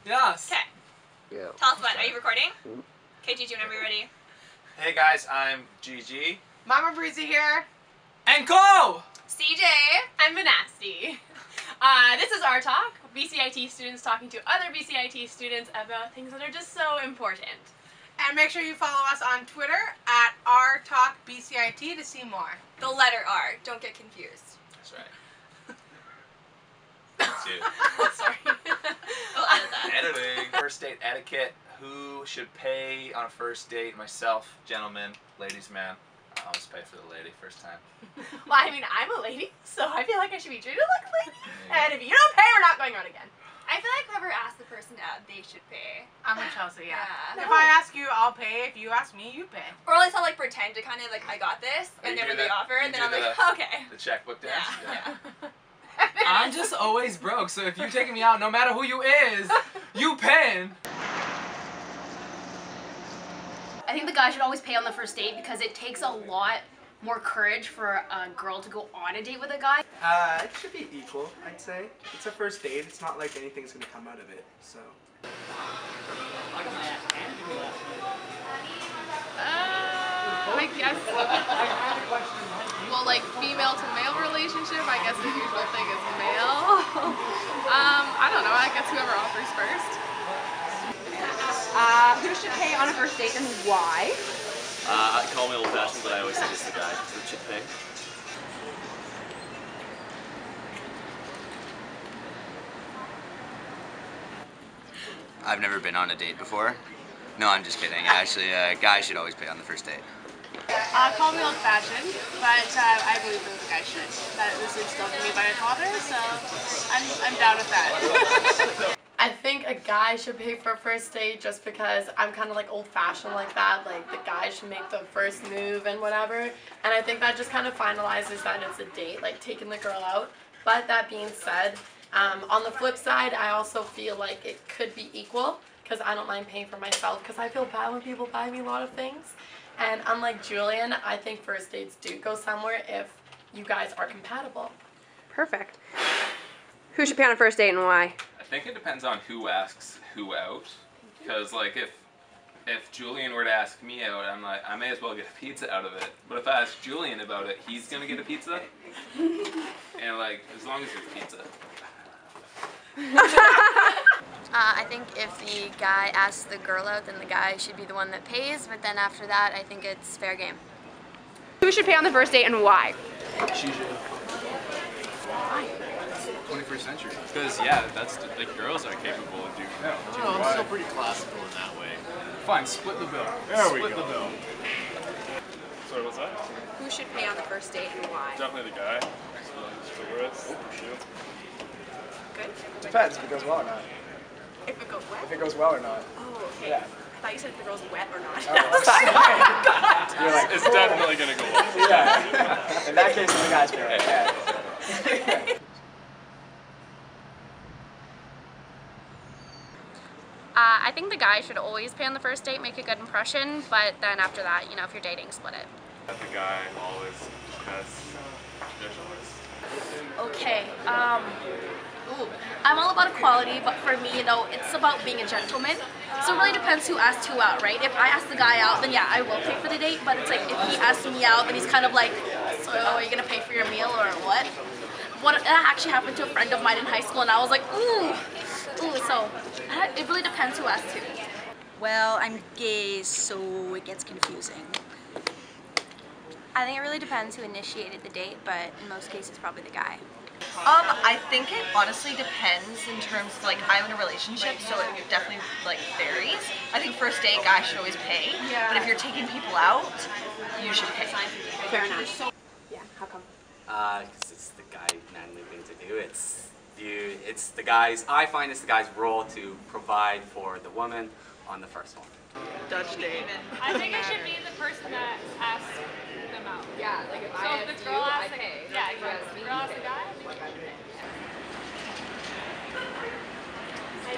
Yes. Okay. Yeah. Tell us what. Are you recording? Okay, Gigi, whenever you're ready. Hey guys, I'm Gigi. Mama Breezy here. And go! CJ. I'm Vanasti. This is Rtalk, Bcit students talking to other Bcit students about things that are just so important. And make sure you follow us on Twitter at RTalkBcit to see more. The letter R. Don't get confused. That's right. That's you. Sorry. We'll edit that. Editing. First date etiquette. Who should pay on a first date? Myself, gentlemen, ladies, man. I always pay for the lady first time. Well, I mean, I'm a lady, so I feel like I should be treated like a lady. And if you don't pay, we're not going out again. I feel like whoever asked the person out, they should pay. I'm with Chelsea, yeah. Yeah. If I ask you, I'll pay. If you ask me, you pay. Or at least I'll like pretend to kind of like, I got this, Oh, and you then do when they that- offer, you and then do I'm like, the- okay. The checkbook dance? Yeah. I'm just always broke, so if you're taking me out, no matter who you is, you paying. I think the guy should always pay on the first date because it takes a lot more courage for a girl to go on a date with a guy. It should be equal, I'd say. It's a first date. It's not like anything's gonna come out of it, so. I guess, well, like female to male relationship, I guess the usual thing is male. I don't know, I guess whoever offers first. Who should pay on a first date and why? Call me old-fashioned, but I always think it's the guy that should pay. I've never been on a date before. No, I'm just kidding. Actually, a guy should always pay on the first date. Call me old-fashioned, but I believe that the guy should. That was instilled in me by my father, so I'm down with that. I think a guy should pay for a first date just because I'm kind of like old-fashioned like that. Like the guy should make the first move and whatever. And I think that just kind of finalizes that it's a date, like taking the girl out. But that being said, on the flip side, I also feel like it could be equal because I don't mind paying for myself because I feel bad when people buy me a lot of things. And unlike Julian, I think first dates do go somewhere if you guys are compatible. Perfect. Who should pay on a first date and why? I think it depends on who asks who out. Because like if Julian were to ask me out, I'm like, I may as well get a pizza out of it. But if I ask Julian about it, he's gonna get a pizza. And like, as long as there's pizza. I think if the guy asks the girl out, then the guy should be the one that pays, but then after that, I think it's fair game. Who should pay on the first date and why? She should. Why? 21st century. Because, yeah, that's like girls are capable of doing that. Oh, I'm still pretty classical in that way. Fine, split the bill. There we Split go. the bill. Sorry, what's that? Who should pay on the first date and why? Definitely the guy. Chivalrous. Good. Depends if it goes well or not. If it goes wet? If it goes well or not. Oh, okay. Yeah. I thought you said if the girl's wet or not. Oh, You're like, It's definitely gonna go well. Yeah. In that case, the guy's paying. Yeah. I think the guy should always pay on the first date, make a good impression, but then after that, you know, if you're dating, split it. The guy always has their choice. Okay, I'm all about equality, but for me, you know, it's about being a gentleman. So it really depends who asks who out, right? If I ask the guy out, then yeah, I will pay for the date, but it's like, if he asks me out, then he's kind of like, so are you gonna pay for your meal or what? That actually happened to a friend of mine in high school, and I was like, ooh, so it really depends who asks who. Well, I'm gay, so it gets confusing. I think it really depends who initiated the date, but in most cases, probably the guy. I think it honestly depends in terms of, like, I'm in a relationship, so it definitely, like, varies. I think first date, guys should always pay, but if you're taking people out, you should pay. Fair enough. Yeah, how come? Because it's the guy manly thing to do. It's the guy's, I find it's the guy's role to provide for the woman on the first one. Dutch date. I think it should be the person that asks them out. Yeah, like if so I if ask the you, girl I asks pay. Yeah, exactly. If the girl asks the guy, I think I pay.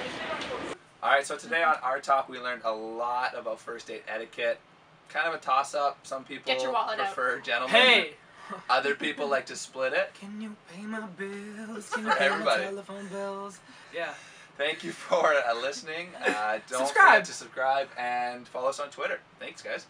Alright, so today on Rtalk we learned a lot about first date etiquette. Kind of a toss-up. Some people Get your wallet prefer out. gentlemen. Hey! Other people like to split it. Can you pay my bills? Can you For pay everybody. my telephone bills? Yeah. Thank you for listening. Don't Subscribe. forget to subscribe and follow us on Twitter. Thanks, guys.